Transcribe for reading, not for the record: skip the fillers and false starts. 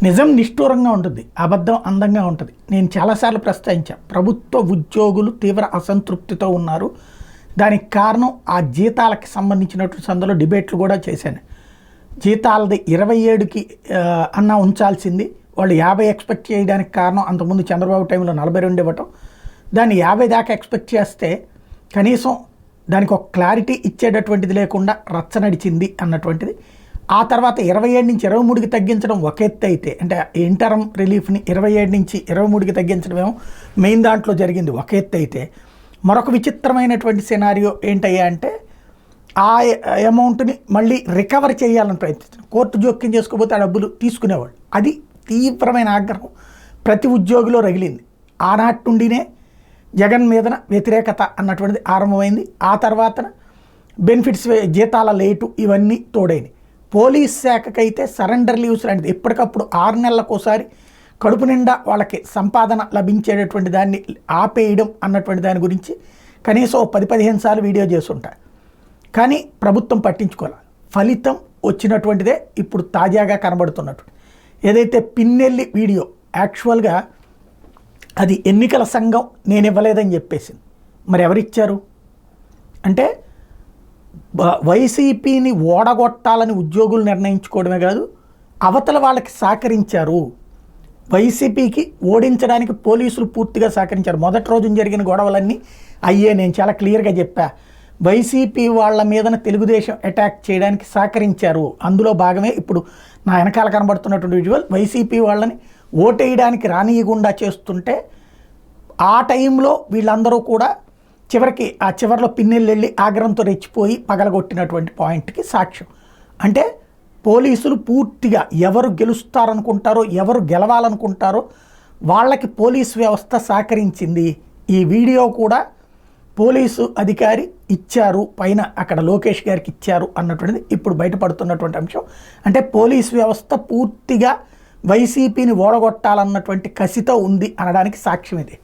నిజం నిష్ఠూరంగా ఉంటుంది, అబద్ధం అందంగా ఉంటుంది. నేను చాలాసార్లు ప్రస్తావించాను, ప్రభుత్వ ఉద్యోగులు తీవ్ర అసంతృప్తితో ఉన్నారు. దానికి కారణం ఆ జీతాలకు సంబంధించినటువంటి సందులో డిబేట్లు కూడా చేశాను. జీతాలది 27కి అన్నా ఉంచాల్సింది, వాళ్ళు 50 ఎక్స్పెక్ట్ చేయడానికి కారణం అంతకుముందు చంద్రబాబు టైంలో 42 ఇవ్వటం. దాన్ని 50 దాకా ఎక్స్పెక్ట్ చేస్తే కనీసం దానికి ఒక క్లారిటీ ఇచ్చేటటువంటిది లేకుండా రచ్చ నడిచింది అన్నటువంటిది. ఆ తర్వాత 27 నుంచి 23కి తగ్గించడం ఒక ఎత్తు అయితే, అంటే ఇంటర్మ్ రిలీఫ్ని 27 నుంచి 23కి తగ్గించడం ఏమో మెయిన్ దాంట్లో జరిగింది ఒక ఎత్తు అయితే, మరొక విచిత్రమైనటువంటి సినారియో ఏంటయ్యా అంటే ఆ అమౌంట్ని మళ్ళీ రికవర్ చేయాలని ప్రయత్నించారు. కోర్టు జోక్యం చేసుకోకపోతే ఆ డబ్బులు తీసుకునేవాళ్ళు. అది తీవ్రమైన ఆగ్రహం ప్రతి ఉద్యోగిలో రగిలింది. ఆనాటి నుండినే జగన్ మీదన వ్యతిరేకత అన్నటువంటిది ఆరంభమైంది. ఆ తర్వాత బెనిఫిట్స్, జీతాల లేటు, ఇవన్నీ తోడైనవి. పోలీస్ శాఖకైతే సరెండర్ లీవ్స్ లాంటిది ఎప్పటికప్పుడు 6 నెలలకోసారి కడుపు నిండా వాళ్ళకి సంపాదన లభించేటటువంటి దాన్ని ఆపేయడం అన్నటువంటి దాని గురించి కనీసం 10-15 సార్లు వీడియో చేస్తుంటారు. కానీ ప్రభుత్వం పట్టించుకోవాలి. ఫలితం వచ్చినటువంటిదే ఇప్పుడు తాజాగా కనబడుతున్నట్టు. ఏదైతే పిన్నెల్లి వీడియో యాక్చువల్గా అది ఎన్నికల సంఘం నేను ఇవ్వలేదని చెప్పేసింది. మరి ఎవరిచ్చారు అంటే వైసీపీని ఓడగొట్టాలని ఉద్యోగులు నిర్ణయించుకోవడమే కాదు, అవతల వాళ్ళకి సహకరించారు. వైసీపీకి ఓడించడానికి పోలీసులు పూర్తిగా సహకరించారు. మొదటి రోజున జరిగిన గొడవలన్నీ అయ్యే, నేను చాలా క్లియర్గా చెప్పా. వైసీపీ వాళ్ళ మీదన తెలుగుదేశం అటాక్ చేయడానికి సహకరించారు. అందులో భాగమే ఇప్పుడు నా వెనకాల కనబడుతున్నటువంటి విజువల్. వైసీపీ వాళ్ళని ఓటేయడానికి రానియకుండా చేస్తుంటే ఆ టైంలో వీళ్ళందరూ కూడా చివరికి ఆ చివరిలో పిన్నెల్లి వెళ్ళి ఆగ్రహంతో రెచ్చిపోయి పగలగొట్టినటువంటి పాయింట్కి సాక్ష్యం. అంటే పోలీసులు పూర్తిగా ఎవరు గెలుస్తారనుకుంటారో, ఎవరు గెలవాలనుకుంటారో వాళ్ళకి పోలీసు వ్యవస్థ సహకరించింది. ఈ వీడియో కూడా పోలీసు అధికారి ఇచ్చారు, పైన అక్కడ లోకేష్ గారికి ఇచ్చారు అన్నటువంటిది ఇప్పుడు బయటపడుతున్నటువంటి అంశం. అంటే పోలీసు వ్యవస్థ పూర్తిగా వైసీపీని ఓడగొట్టాలన్నటువంటి కసితో ఉంది అనడానికి సాక్ష్యం ఇది.